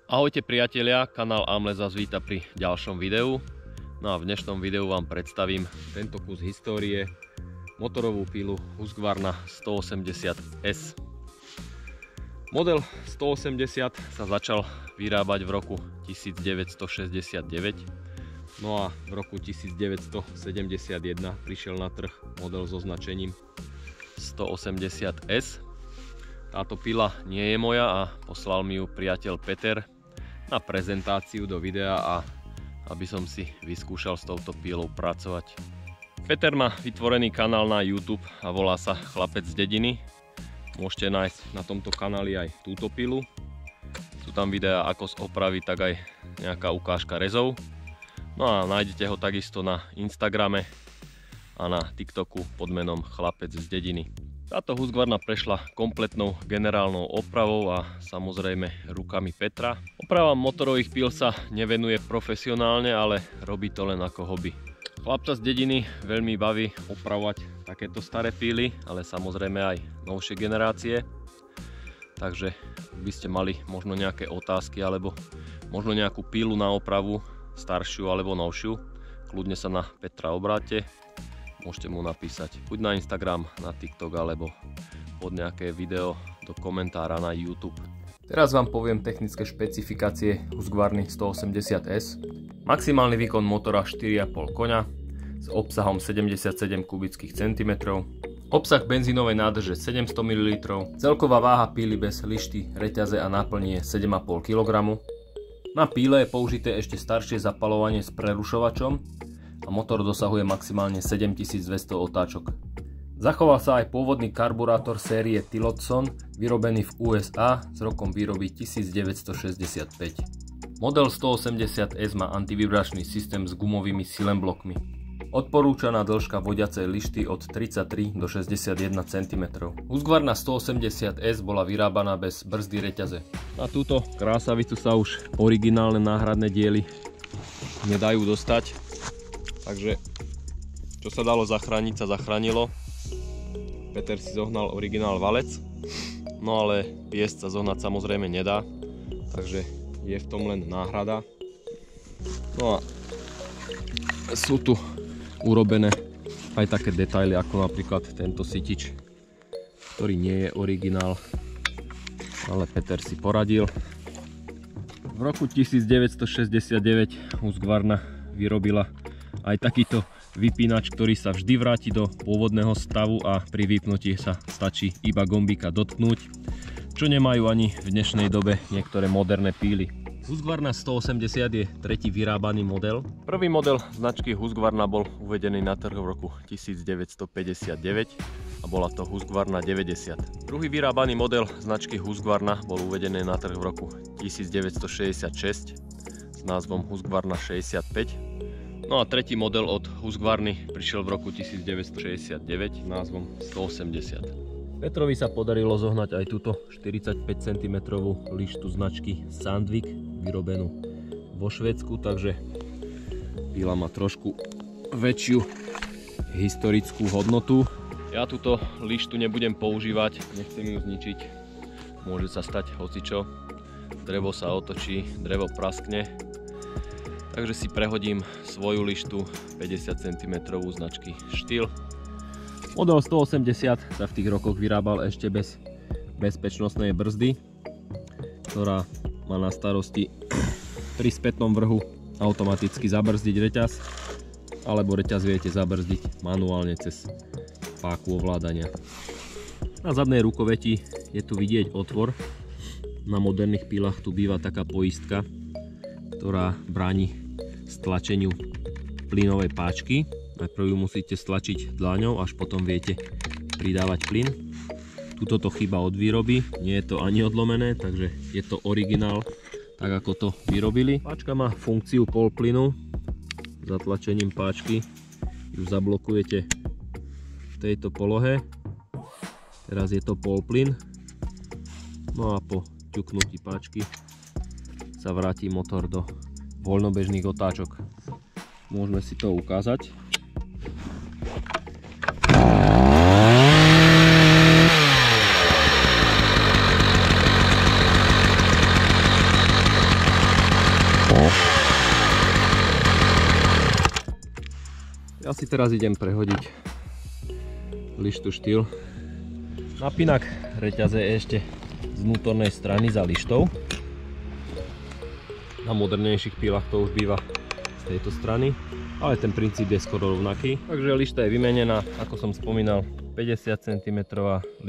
Ahojte priatelia, kanál AMLES vás víta pri ďalšom videu. No a v dnešnom videu vám predstavím tento kus histórie, motorovú pílu Husqvarna 180S. Model 180 sa začal vyrábať v roku 1969, no a v roku 1971 prišiel na trh model so značením 180S. Táto pila nie je moja a poslal mi ju priateľ Peter na prezentáciu do videa a aby som si vyskúšal s touto pílou pracovať. Peter má vytvorený kanál na YouTube a volá sa Chlapec z dediny. Môžete nájsť na tomto kanáli aj túto pilu. Sú tam videá ako z opravy, tak aj nejaká ukážka rezov. No a nájdete ho takisto na Instagrame a na TikToku pod menom Chlapec z dediny. Táto Husqvarna prešla kompletnou generálnou opravou a samozrejme rukami Petra. Oprava motorových píl sa nevenuje profesionálne, ale robí to len ako hobby. Chlapca z dediny veľmi baví opravovať takéto staré píly, ale samozrejme aj novšie generácie. Takže by ste mali možno nejaké otázky alebo možno nejakú pílu na opravu, staršiu alebo novšiu, kľudne sa na Petra obráťte. Môžete mu napísať buď na Instagram, na TikTok alebo pod nejaké video do komentára na YouTube. Teraz vám poviem technické špecifikácie Husqvarny 180S. Maximálny výkon motora 4,5 koňa s obsahom 77 kubických centimetrov. Obsah benzínovej nádrže 700 ml. Celková váha píly bez lišty, reťaze a náplní je 7,5 kg. Na píle je použité ešte staršie zapaľovanie s prerušovačom a motor dosahuje maximálne 7200 otáčok. Zachoval sa aj pôvodný karburátor série Tillotson, vyrobený v USA s rokom výroby 1965. Model 180S má antivibračný systém s gumovými silenblokmi. Odporúčaná dĺžka vodiacej lišty od 33 do 61 cm. Husqvarna 180S bola vyrábaná bez brzdy reťaze. Na túto krásavicu sa už originálne náhradné diely nedajú dostať. Takže čo sa dalo zachrániť, sa zachránilo. Peter si zohnal originál valec, no ale piesť sa zohnať samozrejme nedá, takže je v tom len náhrada. No a sú tu urobené aj také detaily ako napríklad tento sytič, ktorý nie je originál, ale Peter si poradil. V roku 1969 Husqvarna vyrobila aj takýto vypínač, ktorý sa vždy vráti do pôvodného stavu a pri vypnutí sa stačí iba gombíka dotknúť, čo nemajú ani v dnešnej dobe niektoré moderné píly. Husqvarna 180 je tretí vyrábaný model. Prvý model značky Husqvarna bol uvedený na trh v roku 1959 a bola to Husqvarna 90. Druhý vyrábaný model značky Husqvarna bol uvedený na trh v roku 1966 s názvom Husqvarna 65. No a tretí model od Husqvarny prišiel v roku 1969 s názvom 180. Petrovi sa podarilo zohnať aj túto 45 cm lištu značky Sandvik, vyrobenú vo Švédsku, takže píla má trošku väčšiu historickú hodnotu. Ja túto lištu nebudem používať, nechcem ju zničiť, môže sa stať hocičo, drevo sa otočí, drevo praskne. Takže si prehodím svoju lištu 50 cm značky Stihl. Model 180 sa v tých rokoch vyrábal ešte bez bezpečnostnej brzdy, ktorá má na starosti pri spätnom vrhu automaticky zabrzdiť reťaz, alebo reťaz viete zabrzdiť manuálne cez páku ovládania. Na zadnej rukoveti je tu vidieť otvor. Na moderných pílach tu býva taká poistka, ktorá bráni stlačeniu plynovej páčky. Najprv ju musíte stlačiť dlaňou, až potom viete pridávať plyn. Tuto to chýba od výroby, nie je to ani odlomené, takže je to originál, tak ako to vyrobili. Páčka má funkciu pol plynu. Zatlačením páčky ju zablokujete v tejto polohe. Teraz je to pol plyn. No a po ťuknutí páčky sa vráti motor do voľnobežných otáčok. Môžeme si to ukázať. si teraz idem prehodiť lištu štýl. Napinak reťaze je ešte z vnútornej strany za lištou. Na modernejších pílach to už býva z tejto strany, ale ten princíp je skoro rovnaký. Takže lišta je vymenená, ako som spomínal, 50 cm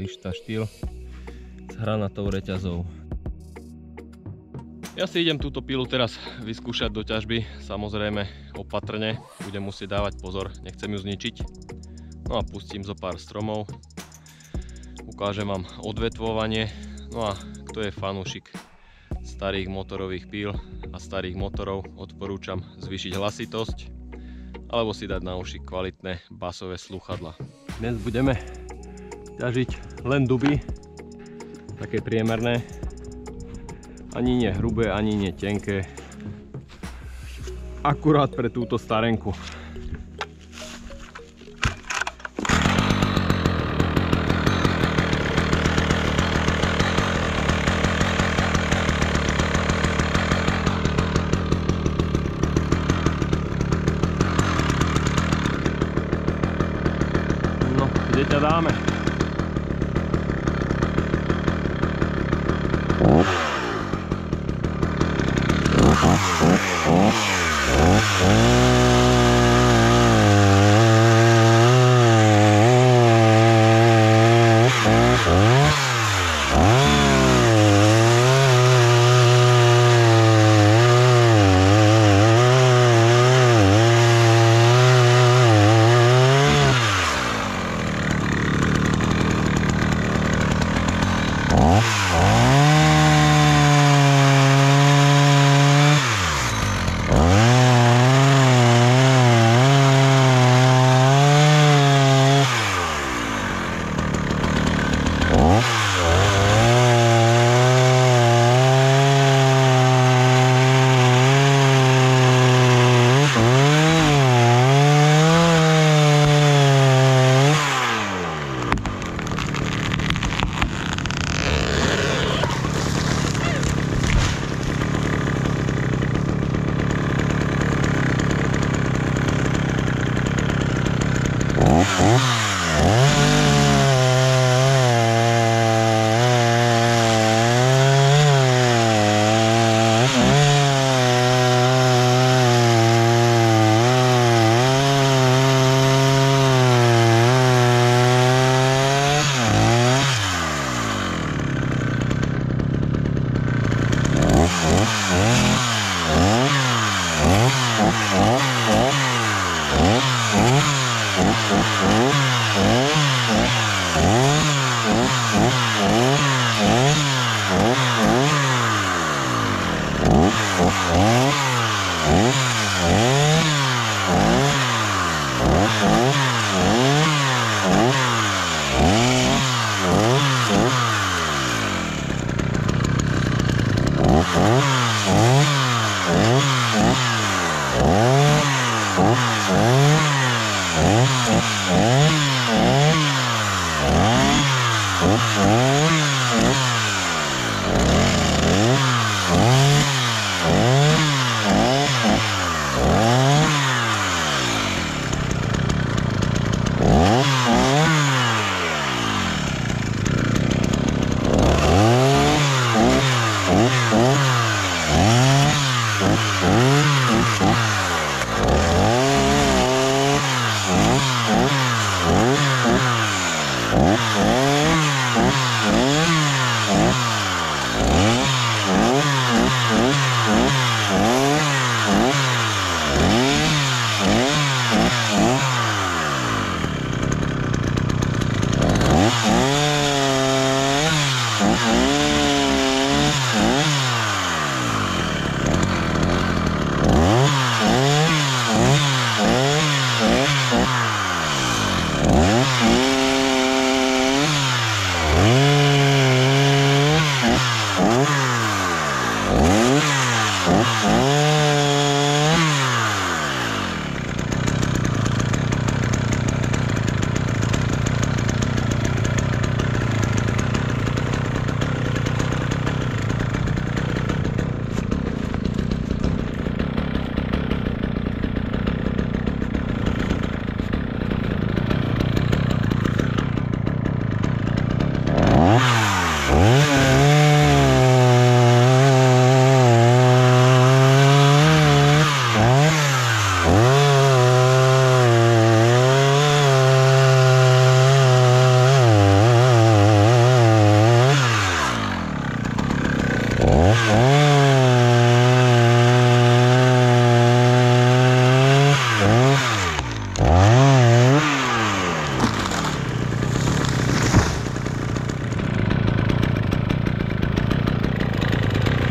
lišta štýl s hranatou reťazou. Ja si idem túto pílu teraz vyskúšať do ťažby, samozrejme opatrne, budem musieť dávať pozor, nechcem ju zničiť. No a pustím zo pár stromov, ukážem vám odvetvovanie, no a kto je fanúšik starých motorových píl a starých motorov, odporúčam zvýšiť hlasitosť alebo si dať na uši kvalitné basové slúchadlá. Dnes budeme ťažiť len duby, také priemerné. Ani nie hrubé, ani nie tenké. Akurát pre túto starenku. No, kde ťa dáme?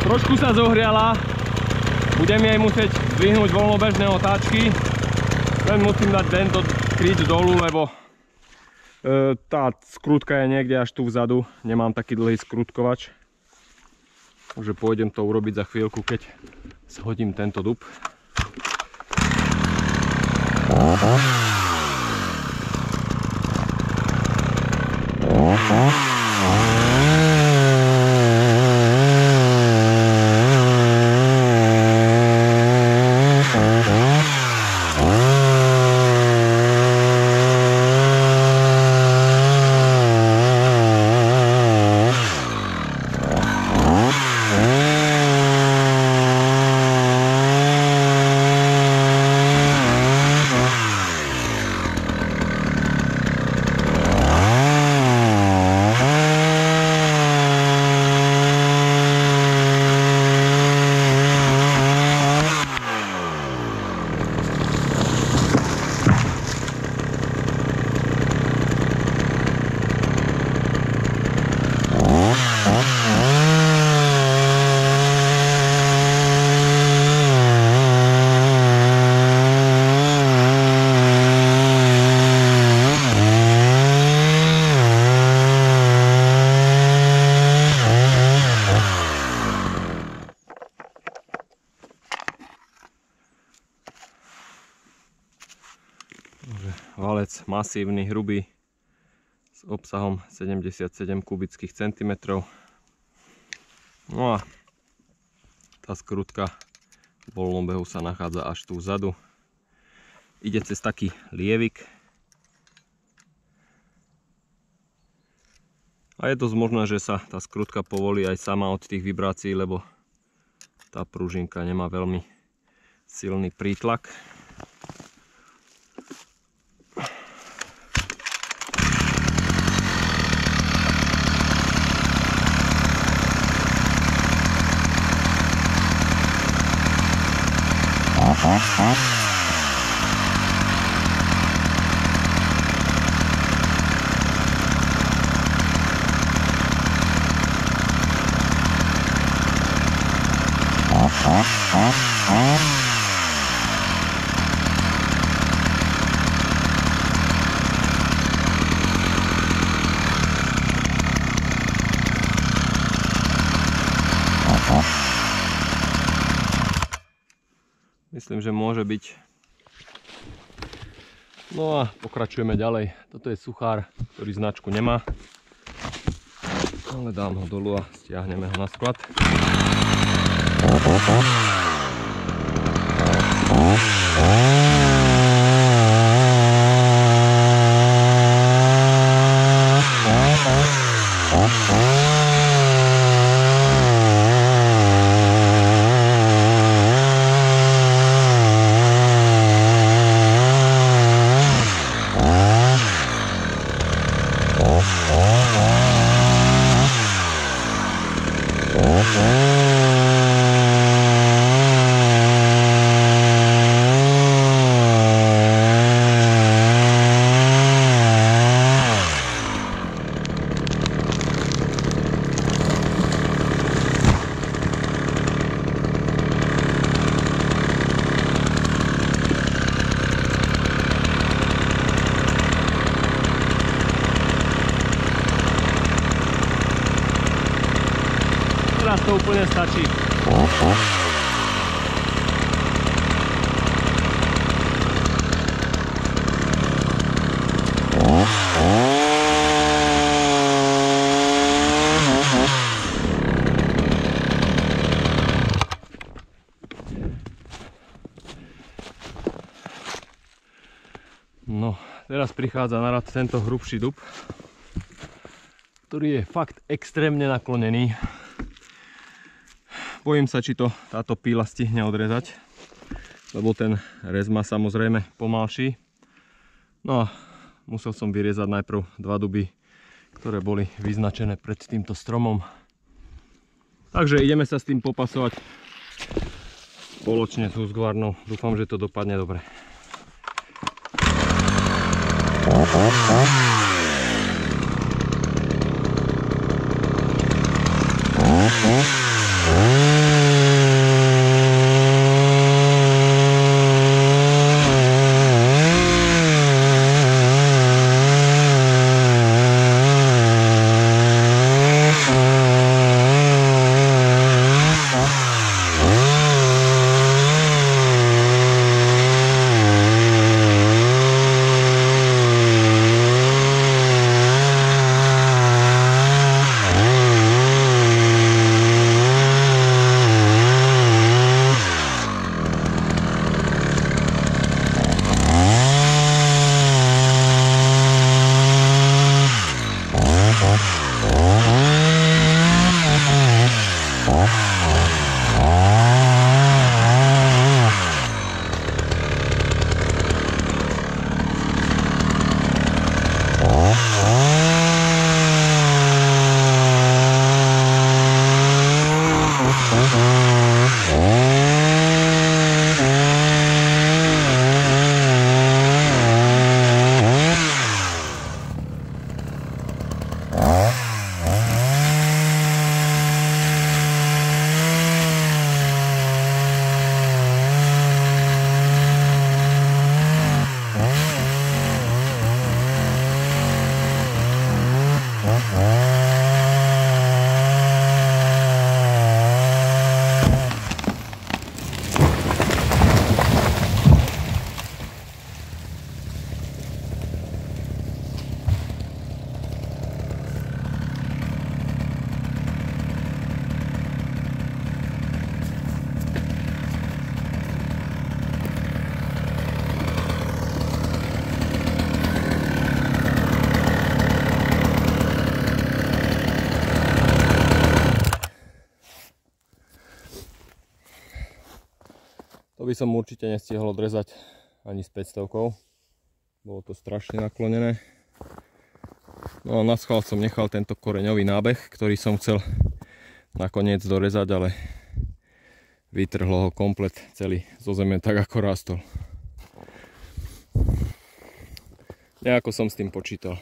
Trošku sa zohriala. Budem jej musieť zdvihnúť voľnobežné otáčky. Len musím dať tento kryt dolu, lebo tá skrutka je niekde až tu vzadu. Nemám taký dlhý skrutkovač. Takže pôjdem to urobiť za chvíľku, keď shodím tento dub. Valec masívny, hrubý, s obsahom 77 kubických centimetrov. No a tá skrutka v voľnom behu sa nachádza až tu vzadu. Ide cez taký lievik. A je dosť možné, že sa tá skrutka povolí aj sama od tých vibrácií, lebo tá pružinka nemá veľmi silný prítlak. Myslím, že môže byť. No a pokračujeme ďalej. Toto je suchár, ktorý značku nemá. Ale dám ho dolu a stiahneme ho na sklad. Teraz to úplne stačí. No, teraz prichádza na rad tento hrubší dub, ktorý je fakt extrémne naklonený. Bojím sa, či to táto píla stihne odrezať, lebo ten rez má samozrejme pomalší. No a musel som vyrezať najprv dva duby, ktoré boli vyznačené pred týmto stromom. Takže ideme sa s tým popasovať spoločne s Husqvarnou. Dúfam, že to dopadne dobre. by som určite nestihol odrezať ani s 500. Bolo to strašne naklonené. No a na schvál som nechal tento koreňový nábeh, ktorý som chcel nakoniec dorezať, ale vytrhlo ho komplet celý zo zeme tak, ako rástol. Nejako som s tým počítal.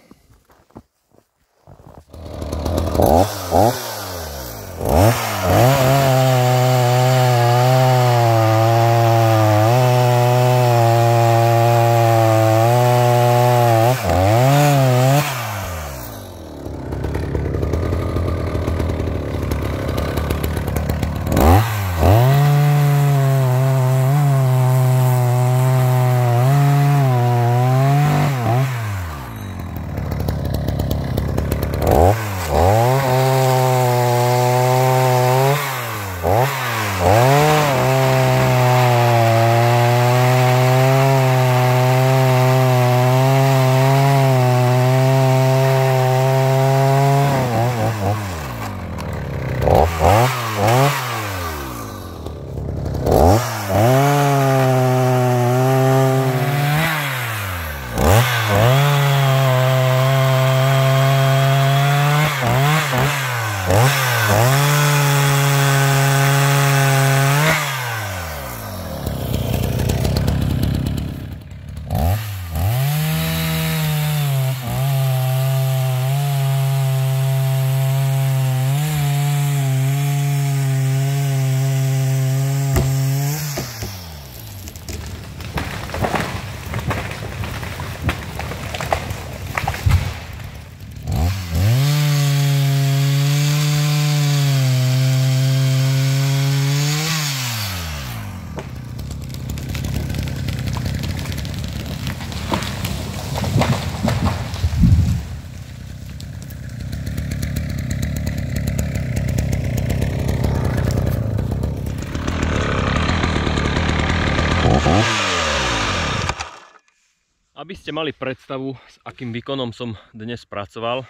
Aby ste mali predstavu, s akým výkonom som dnes pracoval.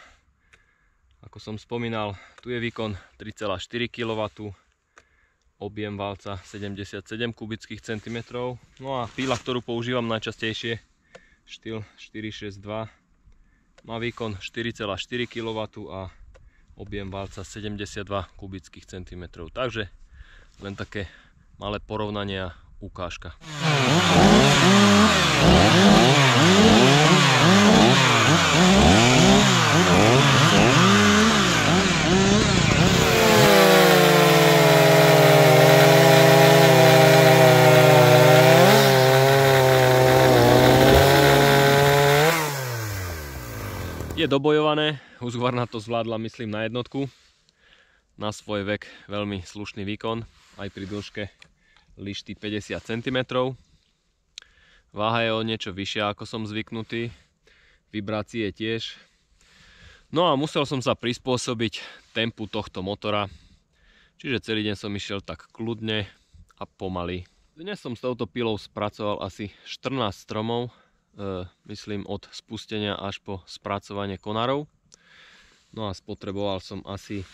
Ako som spomínal, tu je výkon 3,4 kW, objem valca 77 kubických centimetrov. No a píla, ktorú používam najčastejšie, štýl 462, má výkon 4,4 kW a objem valca 72 kubických centimetrov. Takže len také malé porovnanie a ukážka. Je dobojované, Husqvarna to zvládla, myslím, na jednotku. Na svoj vek veľmi slušný výkon, aj pri dĺžke lišty 50 cm. Váha je o niečo vyššia, ako som zvyknutý. Vibrácie tiež. No a musel som sa prispôsobiť tempu tohto motora. Čiže celý deň som išiel tak kľudne a pomaly. Dnes som s touto pilou spracoval asi 14 stromov. Myslím od spustenia až po spracovanie konárov. No a spotreboval som asi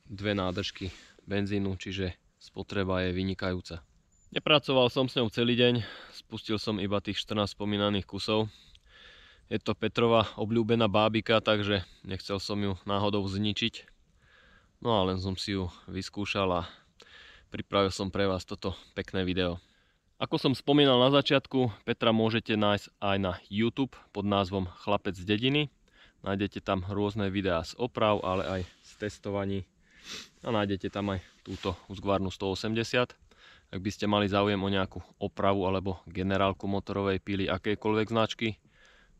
2 nádržky benzínu, čiže spotreba je vynikajúca. Nepracoval som s ňou celý deň, spustil som iba tých 14 spomínaných kusov. Je to Petrova obľúbená bábika, takže nechcel som ju náhodou zničiť. No a len som si ju vyskúšal a pripravil som pre vás toto pekné video. Ako som spomínal na začiatku, Petra môžete nájsť aj na YouTube pod názvom Chlapec z dediny. Nájdete tam rôzne videá z oprav, ale aj z testovaní. A nájdete tam aj túto Husqvarnu 180. Ak by ste mali záujem o nejakú opravu alebo generálku motorovej pily akejkoľvek značky,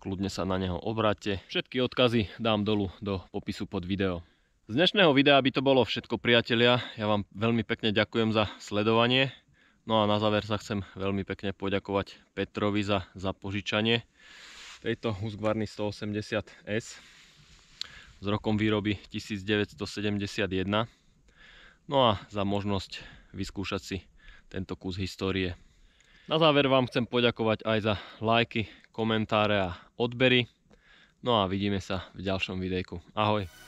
kľudne sa na neho obráťte. Všetky odkazy dám dolu do popisu pod video. Z dnešného videa by to bolo všetko, priatelia. Ja vám veľmi pekne ďakujem za sledovanie. No a na záver sa chcem veľmi pekne poďakovať Petrovi za požičanie tejto Husqvarny 180S s rokom výroby 1971. No a za možnosť vyskúšať si tento kus histórie. Na záver vám chcem poďakovať aj za lajky, komentáre a odbery. No a vidíme sa v ďalšom videjku. Ahoj!